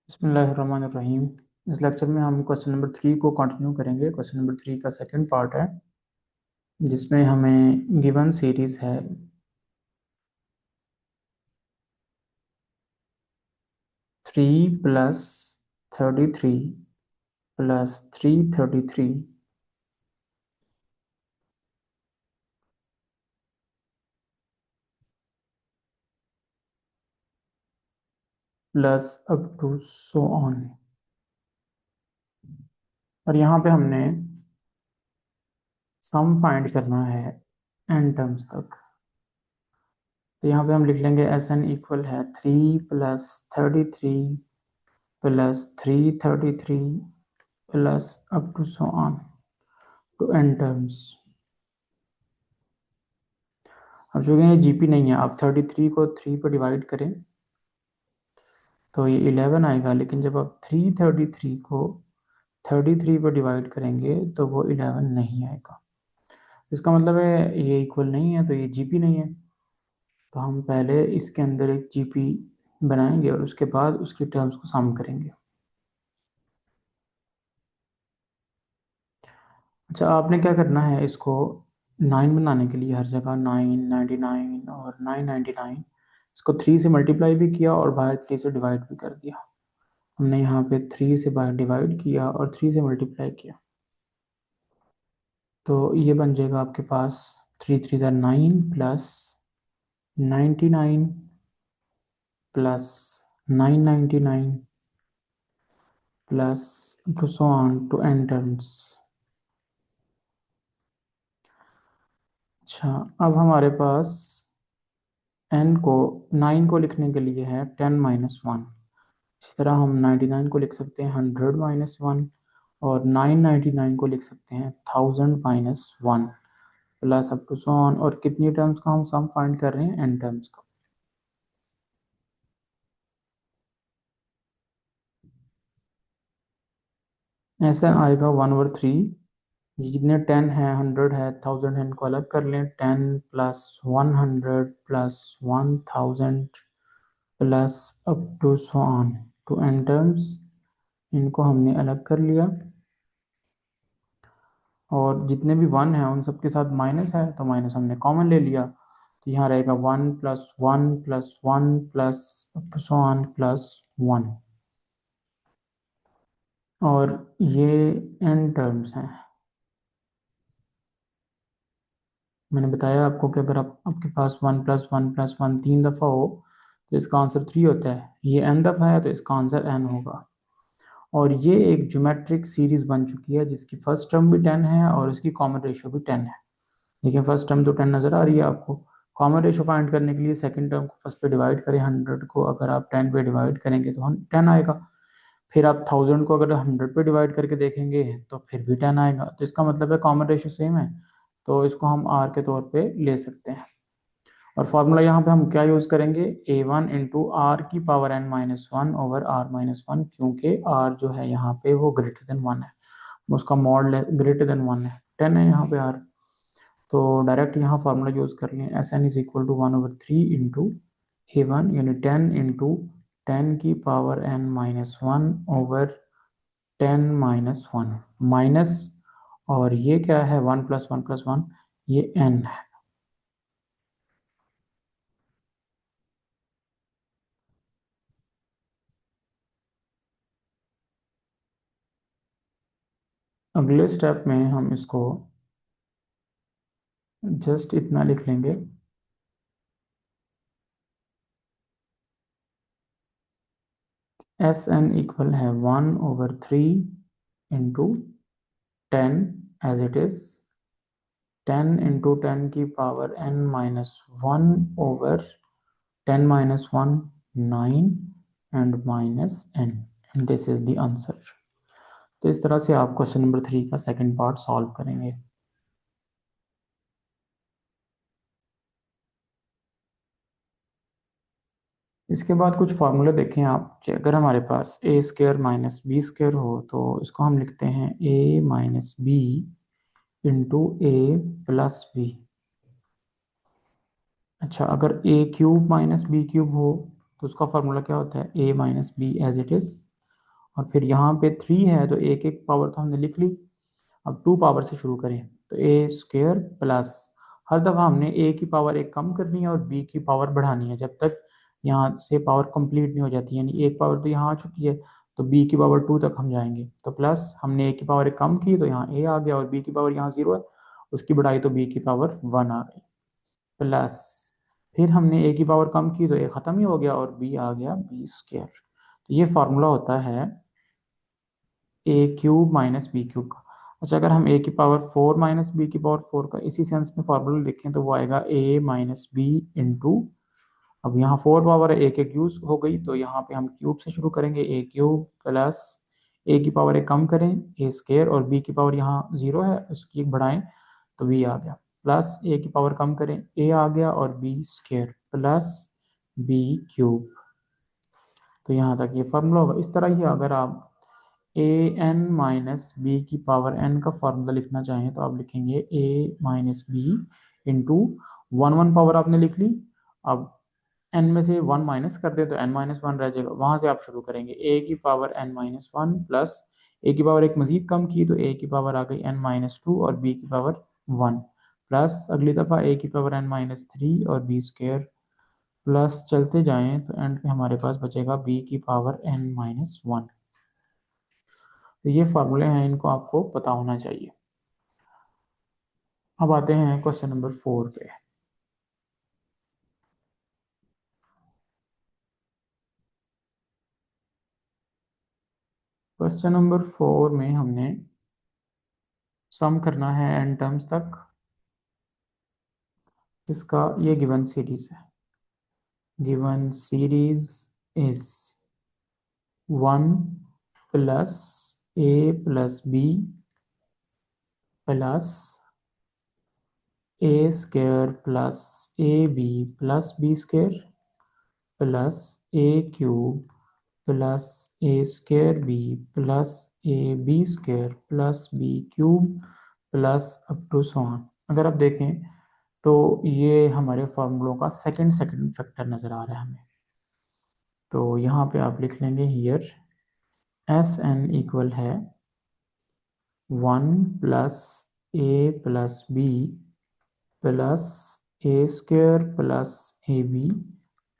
बिस्मिल्लाहिर्रहमानिर्रहीम। इस लेक्चर में हम क्वेश्चन नंबर 3 को कंटिन्यू करेंगे। क्वेश्चन नंबर 3 का सेकंड पार्ट है, जिसमें हमें गिवन सीरीज है 3 + 33 + 333 plus up to so on. और यहाँ पे हमने सम फाइंड करना है एन टर्म्स तक। तो यहाँ पे हम लिख लेंगे एस एन इक्वल है 3 + 33 + 333 plus up to so on to n terms. अब चूंकि ये जीपी नहीं है, आप 33 को 3 पर डिवाइड करें तो ये 11 आएगा, लेकिन जब आप 333 को 33 पर डिवाइड करेंगे तो वो 11 नहीं आएगा। इसका मतलब है ये इक्वल नहीं है, तो ये जीपी नहीं है। तो हम पहले इसके अंदर एक जीपी बनाएंगे और उसके बाद उसके टर्म्स को सम करेंगे। अच्छा, आपने क्या करना है, इसको 9 बनाने के लिए हर जगह 999 और 999, इसको 3 से मल्टीप्लाई भी किया और बाहर 3 से डिवाइड भी कर दिया। हमने यहाँ पे 3 से बाहर डिवाइड किया और 3 से मल्टीप्लाई किया, तो ये बन जाएगा आपके पास 3 3 9 plus 99 plus 999 plus to so on to n terms. अच्छा, अब हमारे पास एन को 9 को लिखने के लिए है 10 - 1। इसी तरह हम 99 को लिख सकते हैं 100 - 1, और 999 को लिख सकते हैं 1000 - 1 plus up to so on. और कितनी टर्म्स का हम सम फाइंड कर रहे हैं, एन टर्म्स का। ऐसा आएगा 1/3। जितने 10 है, 100 है, 1000 है, इनको अलग कर लें। 10 + 100 + 1000 plus up to so on to n terms, इनको हमने अलग कर लिया। और जितने भी 1 है उन सबके साथ माइनस है, तो माइनस हमने कॉमन ले लिया। तो यहाँ रहेगा 1 + 1 + 1 plus up to so on plus 1। और ये एन टर्म्स हैं। मैंने बताया आपको कि अगर आपके पास 1 + 1 + 1 3 दफ़ा हो तो इसका आंसर 3 होता है। ये एन दफ़ा है तो इसका आंसर एन होगा। और ये एक ज्योमेट्रिक सीरीज बन चुकी है जिसकी फर्स्ट टर्म भी 10 है और इसकी कॉमन रेशियो भी 10 है। देखिए, फर्स्ट टर्म तो 10 नज़र आ रही है आपको। कॉमन रेशियो फाइंड करने के लिए सेकंड टर्म को फर्स्ट पे डिवाइड करें। 100 को अगर आप 10 पे डिवाइड करेंगे तो 10 आएगा। फिर आप 1000 को अगर 100 पे डिवाइड करके देखेंगे तो फिर भी 10 आएगा। तो इसका मतलब है कॉमन रेशियो सेम है, तो इसको हम आर के तौर पे ले सकते हैं। और फॉर्मूला यहाँ पे हम क्या यूज़ करेंगे, a1 × r⁻1 क्योंकि r जो है यहाँ पे वो ग्रेटर देन 1 है, उसका मॉड ग्रेटर देन 1 है, 10 है यहाँ पे r। तो डायरेक्ट यहाँ फार्मूला यूज़ कर लें, Sn = 1/3 इंटू a1 यानी 10 इंटू 10⁻n - 1 ओवर 10 - 1 माइनस। और ये क्या है, 1 + 1 + 1, ये n है। अगले स्टेप में हम इसको जस्ट इतना लिख लेंगे, Sn इक्वल है 1/3 into 10 as it is, 10 into 10⁻n - 1 over 10 - 1 9 and minus n, and this is the answer. तो इस तरह से आप क्वेश्चन नंबर 3 का सेकंड पार्ट सॉल्व करेंगे। इसके बाद कुछ फार्मूले देखें आप कि अगर हमारे पास a² - b² हो तो इसको हम लिखते हैं a - b into a plus b। अच्छा, अगर a³ - b³ हो तो उसका फार्मूला क्या होता है, a - b as it is और फिर यहाँ पे 3 है तो एक एक पावर तो हमने लिख ली। अब 2 पावर से शुरू करें तो ए स्क्वायर प्लस, हर दफ़ा हमने ए की पावर एक कम करनी है और बी की पावर बढ़ानी है जब तक यहाँ से पावर कंप्लीट नहीं हो जाती, यानी एक पावर तो यहाँ आ चुकी है तो बी की पावर 2 तक हम जाएंगे। तो प्लस हमने ए की पावर एक कम की तो यहाँ ए आ गया और बी की पावर यहाँ 0 है, उसकी बढ़ाई तो बी की पावर 1 आ गई। प्लस फिर हमने ए की पावर कम की तो ए ख़त्म ही हो गया और बी आ गया बी स्क्वायर। तो ये फार्मूला होता है ए क्यूब माइनस बी क्यूब का। अच्छा, अगर हम ए की पावर 4 माइनस बी की पावर 4 का इसी सेंस में फार्मूला लिखें तो वो आएगा ए माइनस बी इंटू, अब यहाँ 4 पावर है, एक एक यूज हो गई तो यहाँ पे हम क्यूब से शुरू करेंगे, ए क्यूब प्लस ए की पावर एक कम करें ए स्केयर और बी की पावर यहाँ 0 है उसकी एक बढ़ाएं तो बी आ गया, प्लस ए की पावर कम करें ए आ गया और b square plus b cube. तो यहाँ तक ये फार्मूला होगा। इस तरह ही अगर आप ए एन माइनस बी की पावर एन का फार्मूला लिखना चाहें तो आप लिखेंगे a minus b into, one one power आपने लिख ली, अब एन में से वन माइनस कर दे तो एन माइनस वन रह जाएगा, वहां से आप शुरू करेंगे ए की power n minus one plus a की पावर एक मजीद कम की तो ए की पावर आ गई एन माइनस टू और बी की पावर वन, प्लस अगली दफ़ा ए की पावर एन माइनस थ्री और बी स्क्र, प्लस चलते जाएं तो एंड पे हमारे पास बचेगा बी की पावर एन माइनस वन। तो ये फार्मूले हैं, इनको आपको पता होना चाहिए। अब आते हैं क्वेश्चन नंबर 4 पे। क्वेश्चन नंबर 4 में हमने सम करना है एन टर्म्स तक, इसका ये गिवन सीरीज है। Given series is 1 plus a plus b plus a square plus a b plus b square plus a cube plus a square b plus a b square plus b cube plus up to so on. अगर आप देखें तो ये हमारे फार्मूलों का second second factor नज़र आ रहा है हमें। तो यहाँ पे आप लिख लेंगे हियर एस एन इक्वल है 1 plus a plus b plus a square plus a b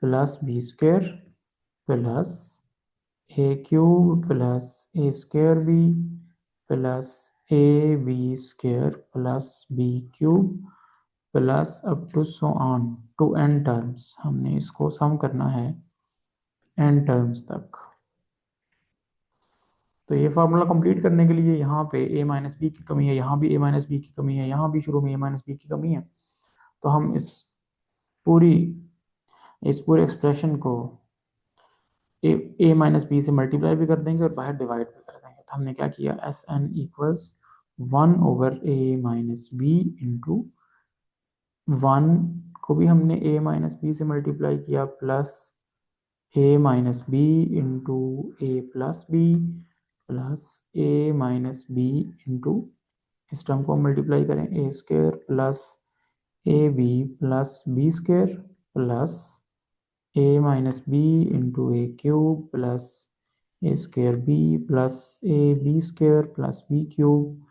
plus b square plus a cube plus a square b plus a b square plus b cube plus up to so on to n terms. हमने इसको सम करना है N terms तक। तो ये formula complete करने के लिए यहाँ पे ए माइनस बी की कमी है, यहाँ भी ए माइनस बी की कमी है, यहाँ भी शुरू में ए माइनस बी की कमी है। तो हम पूरी इस पूरे एक्सप्रेशन को ए माइनस बी से मल्टीप्लाई भी कर देंगे और बाहर डिवाइड भी कर देंगे। तो हमने क्या किया, S n equals 1 over a minus b into 1 को भी हमने ए माइनस बी से मल्टीप्लाई किया plus a minus b into a plus b plus a minus b into, इस टर्म को मल्टीप्लाई करें a square plus a b plus b square plus a minus b into a cube plus a square b plus a b square plus b cube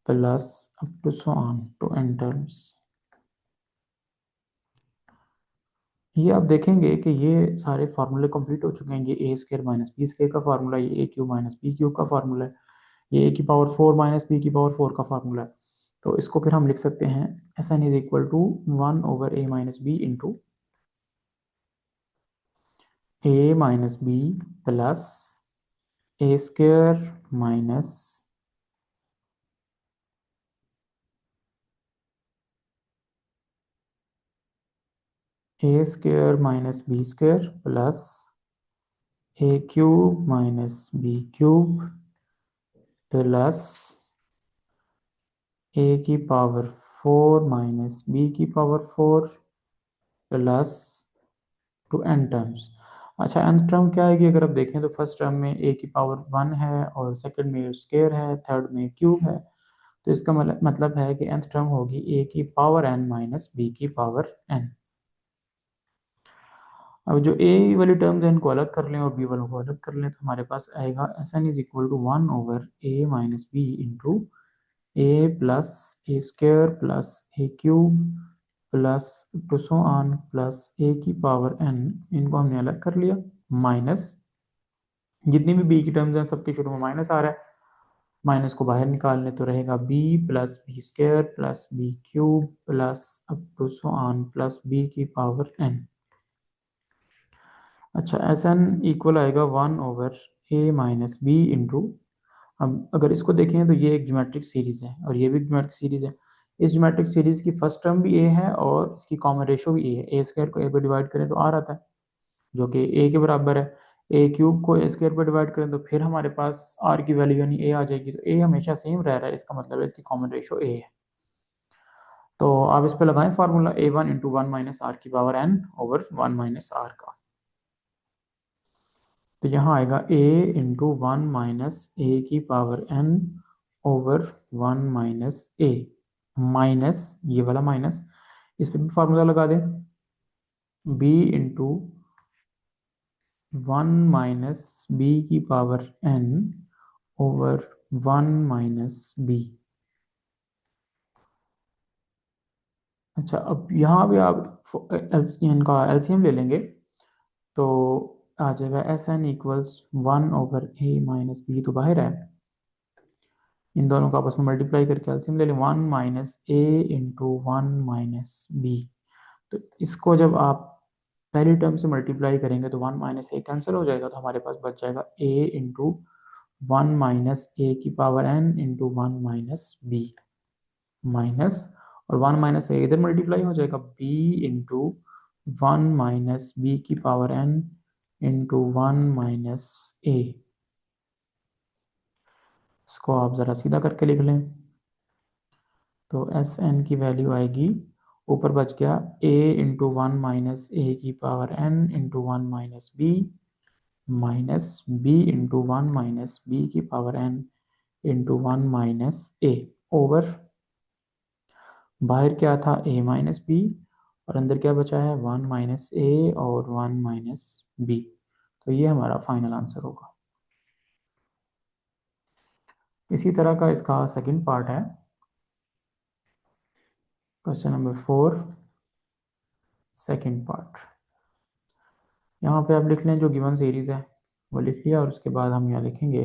plus up to so on to n terms. ये आप देखेंगे कि ये सारे फार्मूले complete हो चुके हैं। ये ए स्क्र माइनस बी स्क्र का फार्मूला, ये ए क्यूब माइनस बी क्यूब का फार्मूला है, ये ए की पावर 4 माइनस बी की पावर 4 का फार्मूला है। तो इसको फिर हम लिख सकते हैं S n is equal to 1 over a minus b into a minus b plus a square minus a square minus b square plus a cube minus b cube plus a की power 4 minus b की power 4 plus to n terms. अच्छा, n term क्या आएगी, अगर आप देखें तो first term में ए की पावर 1 है और सेकंड में स्क्वायर है, थर्ड में क्यूब है। तो इसका मतलब है कि nth टर्म होगी ए की पावर n माइनस बी की पावर n। अब जो ए वाली टर्म्स है इनको अलग कर लें और बी वालों को अलग कर लें, तो हमारे पास आएगा S n is equal to 1/a - b into a plus a square plus a cube plus to so on plus a की पावर n। इनको हमने अलग कर लिया, माइनस जितनी भी बी की टर्म्स हैं सबके शुरू में माइनस आ रहा है, माइनस को बाहर निकाल लें तो रहेगा b plus b square plus b cube plus up to so on plus b की पावर n। अच्छा, एस एन इक्वल आएगा 1/a - b इंटू, अब अगर इसको देखें तो ये एक ज्योमेट्रिक सीरीज है और ये भी ज्योमेट्रिक सीरीज है। इस ज्योमेट्रिक सीरीज की फर्स्ट टर्म भी ए है और इसकी कॉमन रेशो भी ए है। ए स्क्वायर को ए पर डिवाइड करें तो आर आता है, जो कि ए के बराबर है। ए क्यूब को ए स्क्वायर पर डिवाइड करें तो फिर हमारे पास आर की वैल्यू यानी ए आ जाएगी, तो ए हमेशा सेम रह रहा है, इसका मतलब है इसकी कॉमन रेशो ए है। तो आप इस पर लगाएं फार्मूला a1 × 1 - r की पावर n ओवर 1 - r का। तो यहाँ आएगा a इंटू 1 - a की power n over 1 - a minus ये वाला माइनस, इस पर भी फार्मूला लगा दें, b इंटू 1 - b की पावर n ओवर 1 - b। अच्छा, अब यहाँ भी आप इनका एलसीएम ले लेंगे तो आ जाएगा S n equals 1/a - b, तो बाहर है, इन दोनों को आपस में मल्टीप्लाई करके एलसीएम ले लें, 1 - a इंटू 1 - b। तो इसको जब आप पहली टर्म से मल्टीप्लाई करेंगे तो 1 - a कैंसिल हो जाएगा, तो हमारे पास बच जाएगा a इंटू 1 - a की power n into 1 - b minus, और 1 - a इधर मल्टीप्लाई हो जाएगा b इंटू 1 - b की पावर n इंटू 1 - a। इसको आप ज़रा सीधा करके लिख लें, तो एस एन की वैल्यू आएगी, ऊपर बच गया a इंटू 1 - a की power n into 1 - b minus b into 1 - b की power n into 1 - a over, बाहर क्या था a - b और अंदर क्या बचा है 1 - a और 1 - b। तो ये हमारा फाइनल आंसर होगा। इसी तरह का इसका सेकंड पार्ट है, क्वेश्चन नंबर 4 सेकंड पार्ट। यहाँ पे आप लिख लें जो गिवन सीरीज है वो लिख लिया, और उसके बाद हम यहाँ लिखेंगे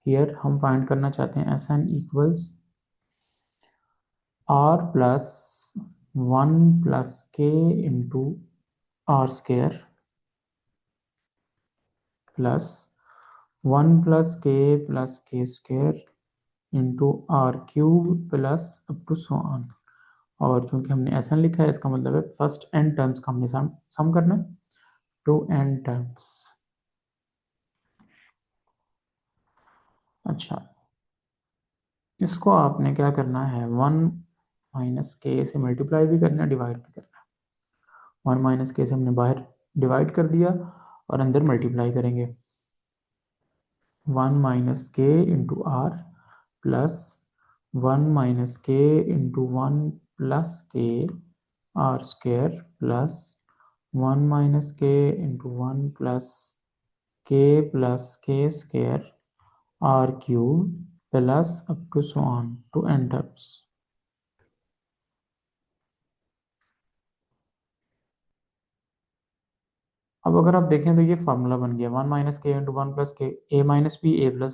हियर हम फाइंड करना चाहते हैं S n equals r plus 1 + k into r square plus 1 + k + k स्क्र into r cube plus up to so on. और चूंकि हमने एस एन लिखा है इसका मतलब है फर्स्ट एन टर्म्स का हमने सम करना है, टू एन टर्म्स। अच्छा, इसको आपने क्या करना है 1 - k से मल्टीप्लाई भी करना है, डिवाइड भी करना है। 1 - k से हमने बाहर डिवाइड कर दिया और अंदर मल्टीप्लाई करेंगे, 1 - k into r plus 1 - k into 1 + k r square plus 1 - k into 1 + k स्क्र r cube plus up to so on to n terms. अब अगर आप देखें तो ये फार्मूला बन गया 1 - k into 1 + k a - b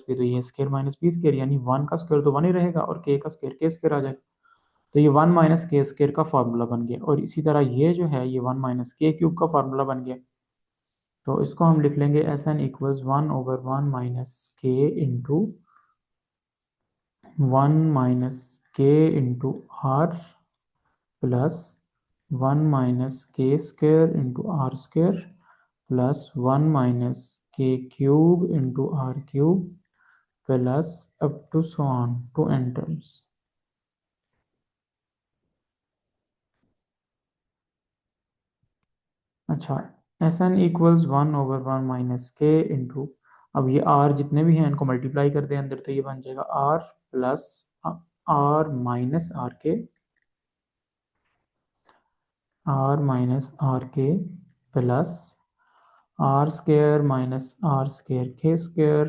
तो ये स्क्र माइनस बी स्क्र, यानी 1 का स्क्र तो 1 ही रहेगा और k का स्क्र k स्क्र आ जाएगा, तो ये 1 - k स्क्र का फार्मूला बन गया। और इसी तरह ये जो है ये 1 - k³ का फार्मूला बन गया। तो इसको हम लिख लेंगे S n equals 1/1 - k into 1 - k into r plus 1 - k² into r square plus 1 - k³ into r cube plus up to so on to n terms. अच्छा, एस एन इक्वल्स 1/1 - k अब ये आर जितने भी हैं इनको multiply कर दें अंदर, तो ये बन जाएगा r plus r minus r k plus r square minus r square k square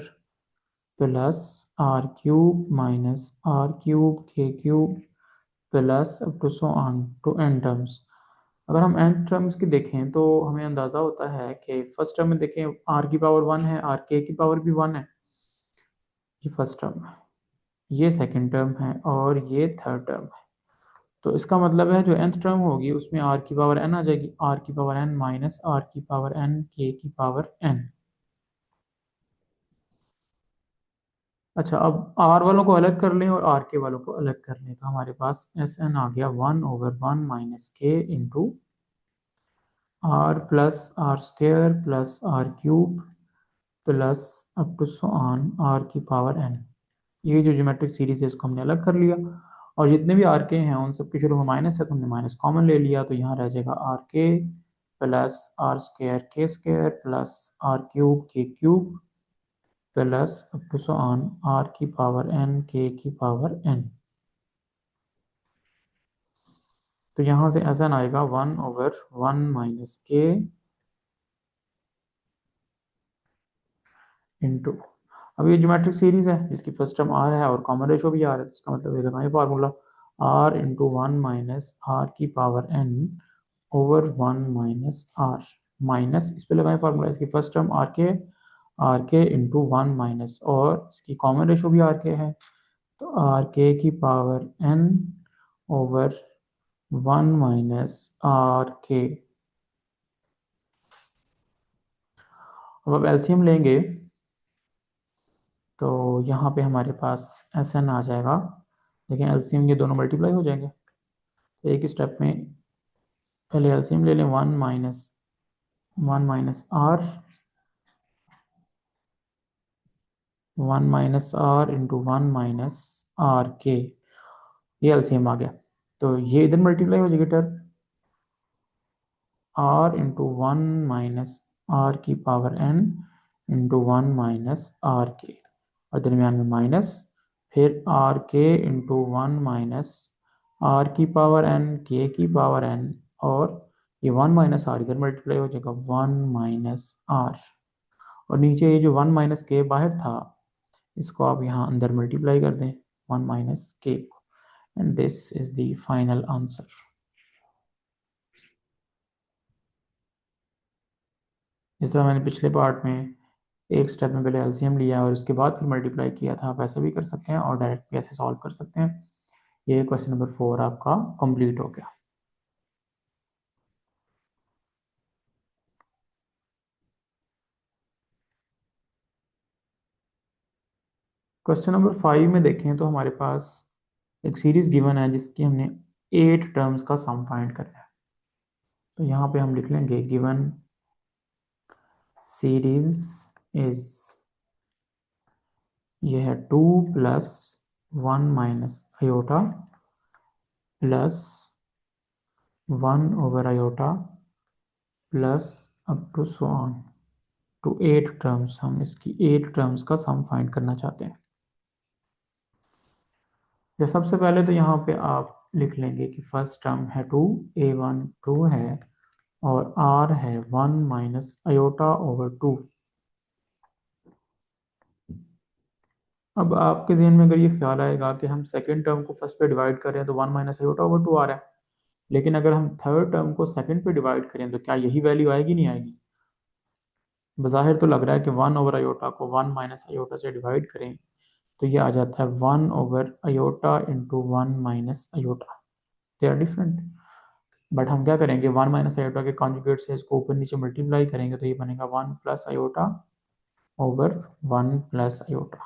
plus r cube minus r cube k cube plus up to so on to n terms. अगर हम N terms की देखें तो हमें अंदाज़ा होता है कि फर्स्ट टर्म में देखें आर की पावर 1 है, आर के की पावर भी 1 है। ये फर्स्ट टर्म है, ये सेकंड टर्म है और ये थर्ड टर्म है। तो इसका मतलब है जो nth टर्म होगी उसमें r की पावर n आ जाएगी, r की पावर n माइनस r की पावर n k की पावर n। अच्छा, अब r वालों को अलग कर लें और r के वालों को अलग कर लें तो हमारे पास एस एन आ गया 1/1 minus k into r plus r square plus r cube plus up to so on r की पावर n। ये जो ज्योमेट्रिक सीरीज है इसको हमने अलग कर लिया और जितने भी आर के हैं उन सब के शुरू में माइनस है तो हमने माइनस कॉमन ले लिया, तो यहाँ रह जाएगा r k plus r square k square plus r cube k cube plus up to so on r की पावर n के की पावर n। तो यहाँ से ऐसा आएगा 1/1 माइनस के इंटू, अब ये ज्योमेट्रिक सीरीज है जिसकी फर्स्ट टर्म आर है और कॉमन रेशो भी आर है, तो इसका मतलब ये लगाएं formula r into 1 minus r की power n over 1 minus r, minus इस पे लगाएं फार्मूला, इसकी फर्स्ट टर्म आर के इंटू 1 माइनस और इसकी कॉमन रेशो भी आर के है तो आर के की power n over 1 minus r k. अब एलसीएम लेंगे तो यहाँ पे हमारे पास एस एन आ जाएगा, लेकिन एलसीएम ये दोनों मल्टीप्लाई हो जाएंगे तो एक स्टेप में पहले एलसीएम ले लें 1 minus r 1 - r into 1 - r के, ये एलसीएम आ गया तो ये इधर मल्टीप्लाई हो जाएगी टर्म r इंटू 1 - r की पावर n इंटू 1 - r के और दरमियान में माइनस, फिर आर के इंटू 1 - r की पावर n के की पावर n और ये 1 - r इधर मल्टीप्लाई हो जाएगा 1 - r और नीचे ये जो 1 - के बाहर था इसको आप यहाँ अंदर मल्टीप्लाई कर दें 1 - के को, and this is the final answer. इस तरह मैंने पिछले पार्ट में एक स्टेप में पहले एलसीएम लिया और उसके बाद फिर मल्टीप्लाई किया था, आप ऐसा भी कर सकते हैं और डायरेक्ट भी ऐसे सॉल्व कर सकते हैं। ये क्वेश्चन नंबर 4 आपका कंप्लीट हो गया। क्वेश्चन नंबर 5 में देखें तो हमारे पास एक सीरीज गिवन है जिसकी हमने 8 टर्म्स का सम फाइंड करना है। तो यहाँ पे हम लिख लेंगे गिवन सीरीज इज, ये है 2 प्लस 1 - आयोटा प्लस 1/आयोटा plus up to so on to 8 terms. हम इसकी 8 टर्म्स का सम फाइंड करना चाहते हैं। तो सबसे पहले तो यहाँ पे आप लिख लेंगे कि फर्स्ट टर्म है 2, a1 2 है और r है 1 - आयोटा/2। अब आपके जहन में अगर ये ख्याल आएगा कि हम सेकंड टर्म को फर्स्ट पे डिवाइड कर रहे हैं तो 1 - आयोटा/2 आ रहा है, लेकिन अगर हम थर्ड टर्म को सेकंड पे डिवाइड करें तो क्या यही वैल्यू आएगी? नहीं आएगी। बज़ाहिर तो लग रहा है कि 1/आयोटा को 1 - आयोटा से डिवाइड करें तो ये आ जाता है 1/आयोटा into 1 - iota. They are different, but हम क्या करेंगे 1 - आयोटा के कॉन्जुगेट से इसको ऊपर नीचे मल्टीप्लाई करेंगे तो ये बनेगा 1 + आयोटा/1 + आयोटा।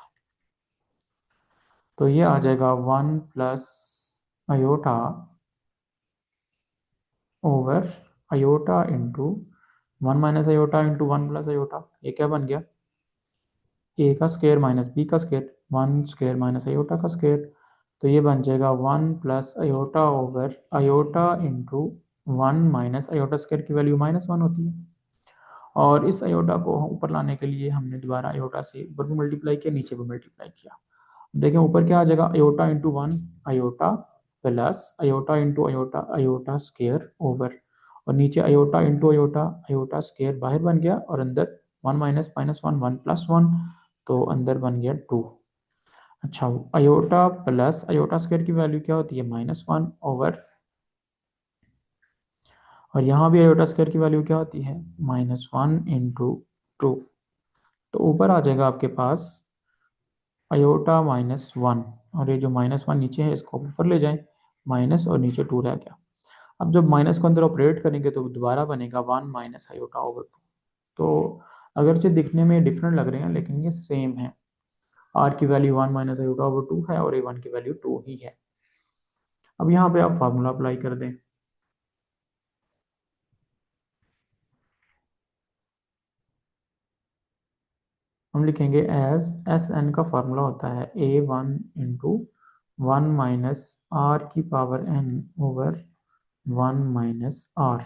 तो ये आ जाएगा 1 + आयोटा/आयोटा इंटू 1 - आयोटा इंटू 1 + आयोटा। ये क्या बन गया? ए का स्क्वायर माइनस बी का स्क्वायर, 1 स्क्वायर - आयोटा का स्क्वायर। तो ये बन जाएगा 1 + आयोटा/आयोटा इंटू 1 - आयोटा स्क्वायर की वैल्यू -1 होती है और इस आयोटा को ऊपर लाने के लिए हमने दोबारा आयोटा से ऊपर भी मल्टीप्लाई किया नीचे भी मल्टीप्लाई किया। देखें ऊपर क्या आ जाएगा, iota into 1 iota plus iota into iota iota square over, और नीचे iota into iota, iota square बाहर बन गया और अंदर 1 माइनस माइनस 1 1 प्लस 1, तो अंदर बन गया 2। अच्छा, अयोटा प्लस अयोटा स्क्वायर की वैल्यू क्या होती है, -1 ओवर, और यहाँ भी अयोटा स्क्वायर की वैल्यू क्या होती है, -1 इंटू 2। तो ऊपर आ जाएगा आपके पास अयोटा -1, और ये जो -1 नीचे है इसको ऊपर ले जाएं, माइनस और नीचे 2 रह गया। अब जब माइनस को अंदर ऑपरेट करेंगे तो दोबारा बनेगा 1 माइनस अयोटा ओवर 2। तो अगरचे दिखने में डिफरेंट लग रहे हैं लेकिन ये सेम है। आर की वैल्यू 1 माइनस अयोटा ओवर 2 है और ए वन की वैल्यू 2 ही है। अब यहाँ पे आप फार्मूला अप्लाई कर दें। हम लिखेंगे एज एस एन का फार्मूला होता है A1 इंटू 1 माइनस आर की power n over 1 minus r.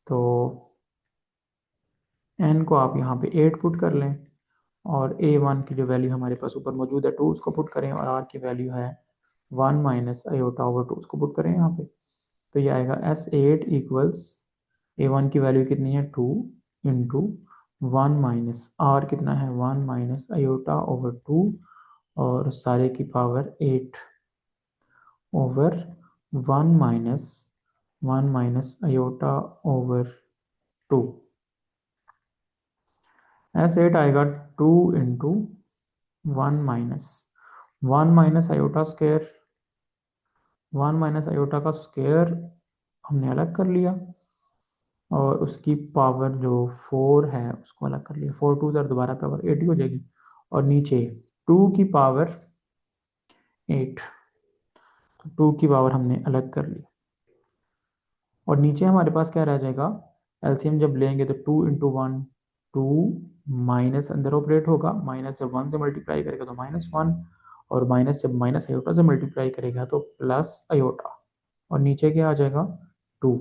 तो एन को आप यहाँ पे 8 पुट कर लें, और A1 की जो वैल्यू हमारे पास ऊपर मौजूद है 2 उसको पुट करें, और आर की वैल्यू है 1 माइनस अयोटा ओवर 2 उसको पुट करें यहाँ पे। तो ये आएगा S8 इक्वल्स, A1 की वैल्यू कितनी है 2 इंटू 1 माइनस आर कितना है 1 माइनस अयोटा ओवर 2, और सारे की power 8 over 1 minus aorta over 2। S8 आएगा 2 into 1 minus aorta square, 1 minus iota का स्क्वायर हमने अलग कर लिया, और उसकी पावर जो 4 है उसको अलग कर लिया, 4 2 दोबारा पावर 8 ही हो जाएगी, और नीचे 2 की पावर 8, तो 2 की पावर हमने अलग कर ली, और नीचे हमारे पास क्या रह जाएगा, एलसीएम जब लेंगे तो 2 इंटू 1 2, माइनस अंदर ऑपरेट होगा, माइनस जब 1 से मल्टीप्लाई करेगा तो -1, और माइनस जब माइनस अयोटा से मल्टीप्लाई करेगा तो प्लस अयोटा, और नीचे क्या आ जाएगा 2।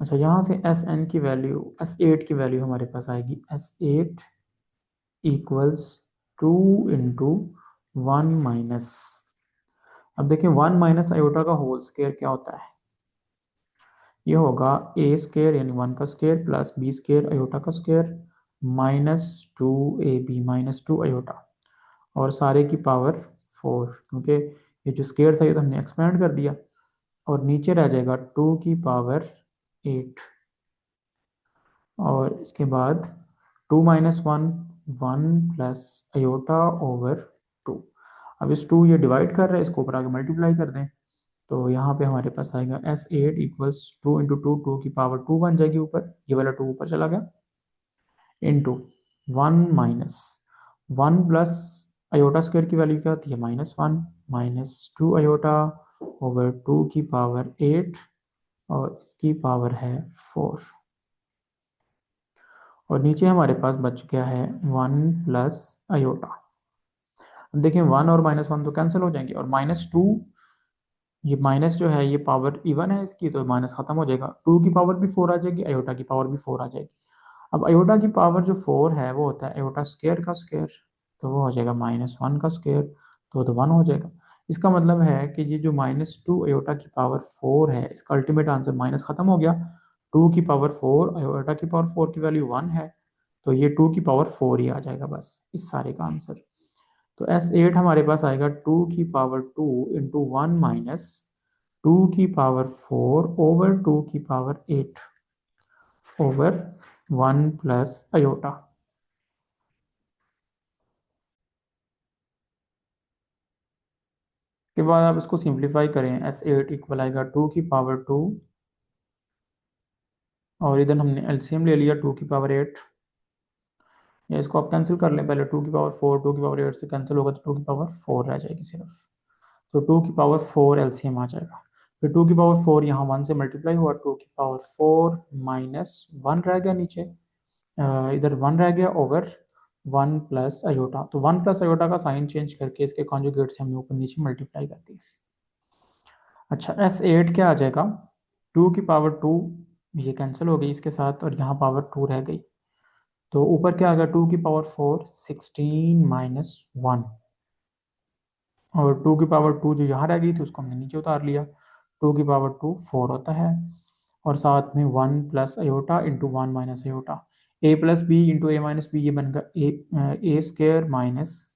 अच्छा, यहाँ से एस एन की वैल्यू, S8 की वैल्यू हमारे पास आएगी S8 इक्वल्स 2 इंटू 1 माइनस, अब देखिए 1 माइनस अयोटा का होल स्क्वायर क्या होता है, ये होगा ए स्क्वायर यानी 1 का square plus b square iota का स्क्वायर -2ab -2 अयोटा, और सारे की पावर 4, क्योंकि ये जो स्क्वायर था ये तो हमने एक्सपेंड कर दिया, और नीचे रह जाएगा 2 की पावर 8, और इसके बाद 2 माइनस 1 1 प्लस अयोटा ओवर 2। अब इस 2 ये डिवाइड कर रहे हैं, इसको ऊपर आगे मल्टीप्लाई कर दें, तो यहाँ पे हमारे पास आएगा S8 इक्वल्स 2 इंटू 2, 2 की पावर 2 बन जाएगी ऊपर, ये वाला 2 ऊपर चला गया, into 1 minus 1 plus aorta square की वैल्यू क्या होती है -1 -2 अयोटा ओवर 2 की पावर 8, और इसकी पावर है 4, और नीचे हमारे पास बच गया है 1 प्लस अयोटा। अब देखिए 1 और -1 तो कैंसिल हो जाएंगे, और -2, ये माइनस जो है ये पावर इवन है इसकी, तो माइनस खत्म हो जाएगा, 2 की पावर भी 4 आ जाएगी, अयोटा की पावर भी 4 आ जाएगी। अब अयोटा की पावर जो 4 है वो होता है अयोटा स्क्वायर का स्क्वायर, तो वो हो जाएगा -1 का स्क्वायर, तो 1 हो जाएगा। इसका मतलब है कि ये जो -2 अयोटा की पावर 4 है इसका अल्टीमेट आंसर माइनस खत्म हो गया, 2 की पावर 4 अयोटा की पावर 4 की वैल्यू 1 है, तो ये 2 की पावर 4 ही आ जाएगा बस इस सारे का आंसर। तो S8 हमारे पास आएगा 2 की पावर 2 इंटू 1 माइनस 2 की पावर 4 ओवर 2 की पावर 8 ओवर 1 प्लस अयोटा। के बाद आप इसको सिंप्लीफाई करें, S8 इक्वल आएगा 2 की पावर 2, और इधर हमने एलसीएम ले लिया 2 की पावर 8, या इसको आप कैंसिल कर लें, पहले 2 की पावर 4 2 की पावर 8 से कैंसिल होगा तो 2 की पावर 4 रह जाएगी सिर्फ, तो 2 की पावर 4 एलसीएम आ जाएगा। फिर 2 की पावर 4 यहाँ 1 से मल्टीप्लाई हुआ, 2 की पावर 4 -1 रह गया नीचे, इधर 1 रह गया ओवर 1 प्लस अयोटा, तो 1 प्लस अयोटा का साइन चेंज करके इसके कॉन्जुगेट से हमने ऊपर नीचे मल्टीप्लाई कर दी। अच्छा, S8 क्या आ जाएगा, 2 की पावर 2, ये कैंसिल हो गई इसके साथ, और यहाँ पावर 2 रह गई, तो ऊपर क्या आ गया 2 की पावर 4 16 -1, और 2 की पावर 2 जो यहाँ रह गई थी उसको हमने नीचे उतार लिया। 2 की पावर 2 4 होता है। और साथ में 1 plus iota into 1 minus iota. a plus b into a minus b, ये बन गया a square minus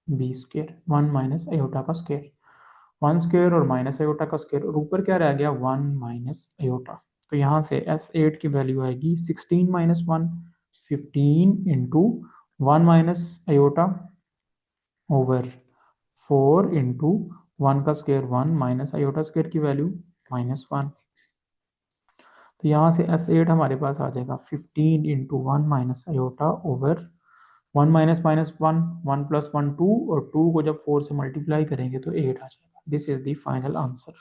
b square, 1 minus iota का स्क्र। 1 स्क्र और माइनस अयोटा का स्क्र, और ऊपर क्या रह गया 1 माइनस अयोटा। तो यहाँ से S8 की वैल्यू आएगी 16 - 1, 15 into 1 minus aorta over 4 into 1 का स्क्वायर 1 माइनस अयोटा स्क्वायर की वैल्यू -1। तो यहाँ से S8 हमारे पास आ जाएगा 15 इंटू 1 माइनस अयोटा ओवर 1 - 1, 1 + 1 2, और 2 को जब 4 से मल्टीप्लाई करेंगे तो 8 आ जाएगा। This is the final answer.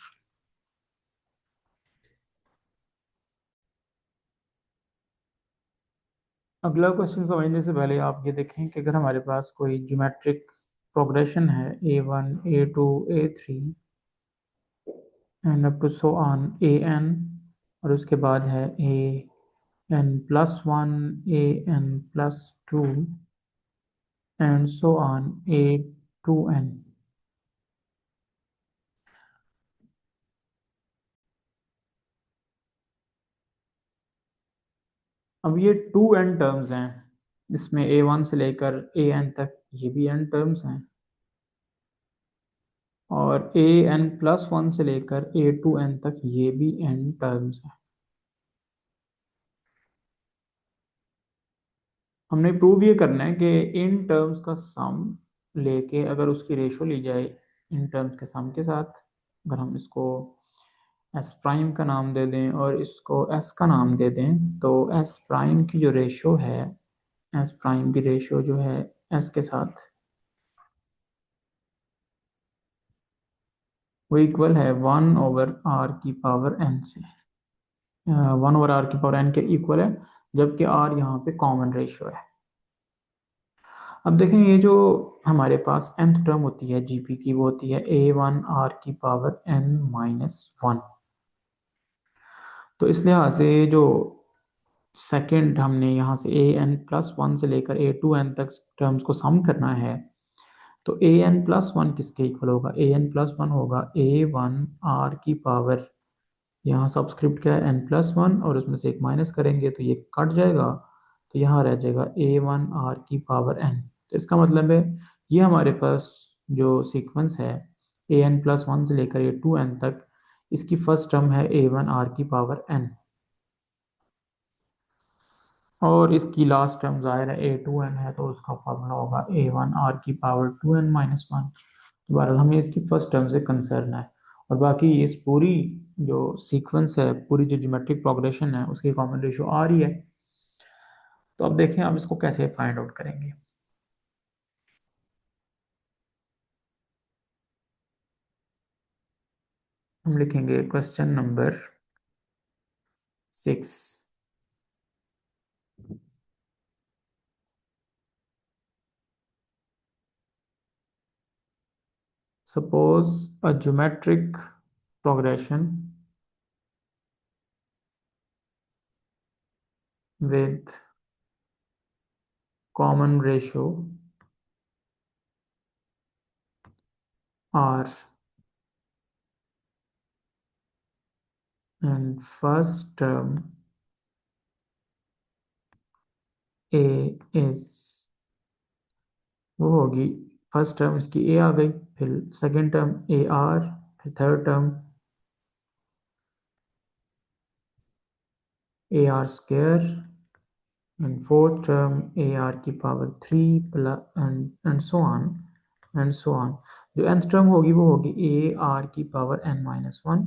अगला क्वेश्चन समझने से पहले आप ये देखें कि अगर हमारे पास कोई ज्योमेट्रिक प्रोग्रेशन है A1 A2 A3 and up to so on AN, और उसके बाद है AN+1 AN+2 and so on A2N। अब ये 2N टर्म्स हैं, इसमें A1 से लेकर AN तक ये भी N टर्म्स हैं, और AN+1 से लेकर A2N तक ये भी N टर्म्स हैं। हमने प्रूव ये करना है कि इन टर्म्स का सम लेके अगर उसकी रेशो ली जाए इन टर्म्स के सम के साथ, अगर हम इसको एस प्राइम का नाम दे दें और इसको एस का नाम दे दें, तो एस प्राइम की जो रेशो है, एस प्राइम की रेशो जो है एस के साथ, वो इक्वल है 1/r⁴ से। 1/r⁴ के इक्वल है, जबकि आर यहाँ पे कॉमन रेशो है। अब देखें, ये जो हमारे पास nth टर्म होती है जीपी की, वो होती है A1r⁴n-1। तो इस लिहाज से जो सेकंड हमने यहाँ से AN+1 से लेकर A2N तक टर्म्स को सम करना है, तो AN+1 किसके इक्वल होगा? AN+1 होगा A1r⁴, यहाँ सब्सक्रिप्ट क्या है n+1, और उसमें से एक माइनस करेंगे तो ये कट जाएगा, तो यहाँ रह जाएगा A1r⁴n। तो इसका मतलब है ये हमारे पास जो सीक्वेंस है AN+1 से लेकर A2N तक, इसकी फर्स्ट टर्म है A1r⁴n, और इसकी लास्ट टर्म ज़ाहिर है A2N है, तो उसका फॉर्मूला होगा A1r⁴n-1। बहरहाल हमें इसकी फर्स्ट टर्म से कंसर्न है, और बाकी इस पूरी जो सीक्वेंस है, पूरी जो ज्योमेट्रिक प्रोग्रेशन है, उसकी कॉमन रेशियो आ रही है। तो अब देखें आप इसको कैसे फाइंड आउट करेंगे। हम लिखेंगे question number 6। Suppose a geometric progression with common ratio r, and first term a is, वो होगी, फर्स्ट टर्म इसकी ए आ गई, फिर सेकंड टर्म AR, फिर third term AR² and fourth term AR⁴ plus and so on and so on। जो nth term होगी वो होगी AR⁴n-1,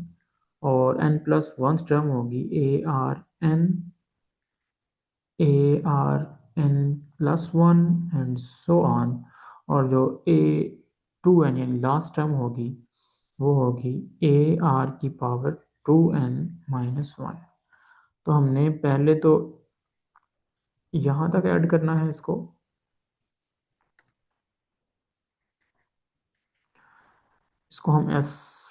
और n+1 टर्म होगी ARn+1 एंड सो ऑन, और जो A2N यानी लास्ट टर्म होगी वो होगी AR⁴2n-1। तो हमने पहले तो यहाँ तक ऐड करना है इसको, इसको हम s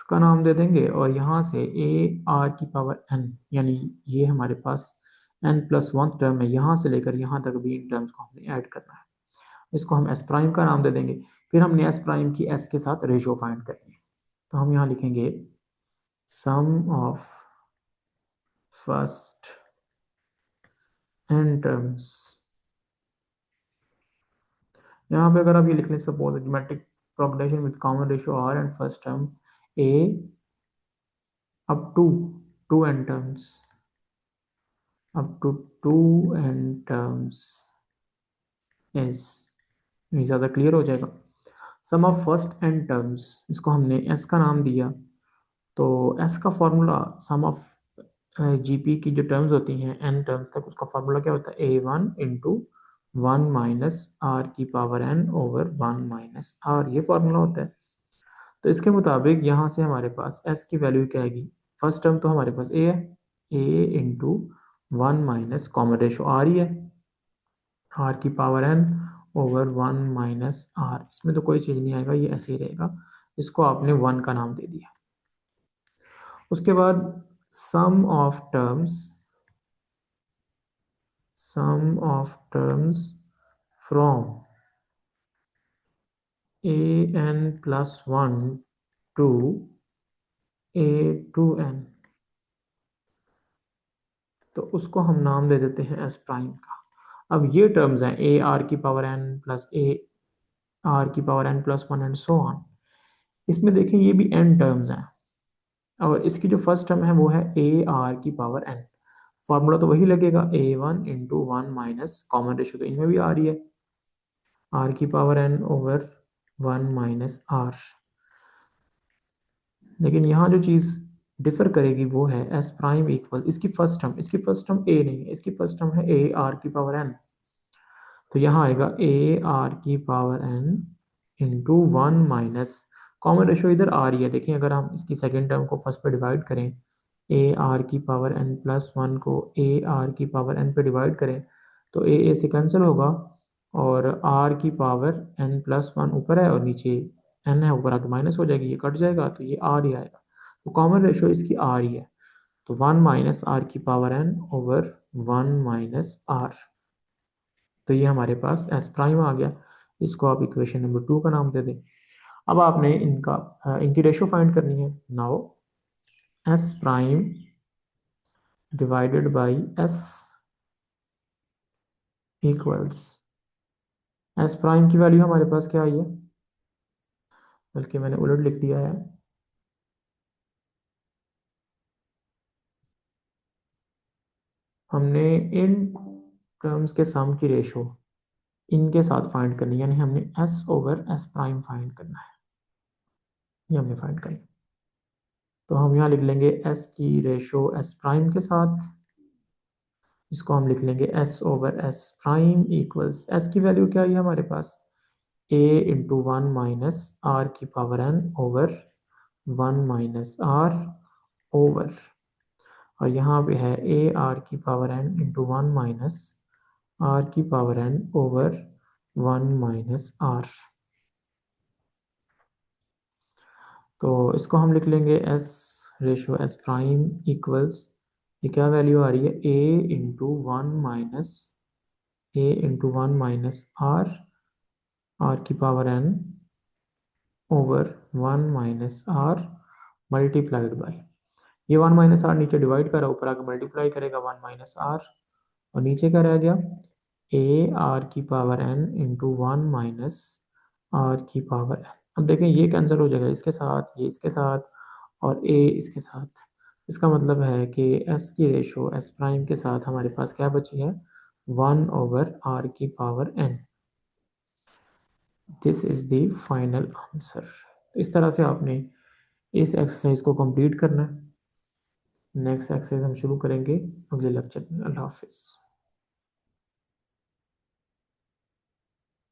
का नाम दे देंगे, और यहाँ से AR⁴n, यानी ये हमारे पास n+1 टर्म है, यहाँ से लेकर यहाँ तक भी इन टर्म्स को हमने ऐड करना है, इसको हम s प्राइम का नाम दे देंगे। फिर हमने एस प्राइम की एस के साथ रेशो फाइंड करनी है। तो हम यहाँ लिखेंगे sum of first n terms. यहाँ पे अगर आप ये लिख लें, suppose geometric progression with common ratio r and first term a up to two n terms, up to two n terms is, ये ज़्यादा क्लियर हो जाएगा। Sum of first n terms, इसको हमने एस का नाम दिया। तो एस का फॉर्मूला सम ऑफ जीपी की जो टर्म्स होती हैं एन टर्म्स तक, उसका फॉर्मूला क्या होता है, a one into one minus r की power n over one minus r, ये फॉर्मूला होता है। तो इसके मुताबिक यहाँ से हमारे पास एस की वैल्यू क्या आएगी, फर्स्ट टर्म तो हमारे पास ए है, a into one minus common ratio r ही है, आर की power n over one minus r, इसमें तो कोई चेंज नहीं आएगा, ये ऐसे ही रहेगा। इसको आपने वन का नाम दे दिया। उसके बाद sum of terms, sum of terms from a n plus one to a two n, तो उसको हम नाम दे देते हैं एस प्राइम का। अब ये टर्म्स हैं ए आर की power n plus a r की power n plus one and so on. इसमें देखें ये भी एन टर्म्स हैं, और इसकी जो फर्स्ट टर्म है वो है ए आर की पावर एन। फॉर्मूला तो वही लगेगा, a one into one minus common ratio तो इनमें भी आ रही है, आर की power n over one minus r. लेकिन यहाँ जो चीज़ डिफर करेगी वो है एस प्राइम इक्वल इसकी फर्स्ट टर्म, इसकी फर्स्ट टर्म ए नहीं है, इसकी फर्स्ट टर्म है ए आर की पावर एन। तो यहाँ आएगा ए आर की power n into one minus common ratio इधर आ रही है, देखिए अगर हम इसकी सेकेंड टर्म को फर्स्ट पे डिवाइड करें, ए आर की पावर एन प्लस वन को ए आर की पावर एन पे डिवाइड करें तो ए से कैंसिल होगा, और आर की पावर एन प्लस वन ऊपर है और नीचे एन है, ऊपर आके माइनस हो जाएगी, ये कट जाएगा तो ये आर ही आएगा। तो कॉमन रेशियो इसकी आर ही है, तो वन माइनस आर की power n over one minus r. तो ये हमारे पास एस प्राइम आ गया, इसको आप इक्वेशन नंबर टू का नाम दे दें। अब आपने इनकी रेशो फाइंड करनी है। Now S prime divided by S equals, S prime की वैल्यू हमारे पास क्या आई है, बल्कि मैंने उलट लिख दिया है, हमने इन टर्म्स के सम की रेशो इनके साथ फाइंड करनी है, यानी हमने S over S prime find करना है, ये हमने फाइंड करना है। तो हम यहाँ लिख लेंगे एस की रेशो एस प्राइम के साथ, इसको हम लिख लेंगे S over S prime equals, S की वैल्यू क्या है हमारे पास, a into one minus r की power n over one minus r over, और यहाँ पे है ए आर की power n into one minus r की power n over one minus r. तो इसको हम लिख लेंगे S ratio S prime equals, ये क्या वैल्यू आ रही है, a into one minus A into one minus r, r की power n over one minus r multiplied by, ये वन माइनस आर नीचे डिवाइड करा, ऊपर आकर मल्टीप्लाई करेगा वन माइनस आर, और नीचे क्या रह गया, ए आर की power n into one minus r की पावर एन। अब देखें ये कैंसिल हो जाएगा इसके साथ, ये इसके साथ, और ए इसके साथ। इसका मतलब है कि एस की रेशो एस प्राइम के साथ हमारे पास क्या बची है, वन ओवर आर की power n. This is the final answer. इस तरह से आपने इस एक्सरसाइज को कंप्लीट करना है। नेक्स्ट एक्सरसाइज हम शुरू करेंगे अगले लेक्चर में। अल्लाह हाफिज़।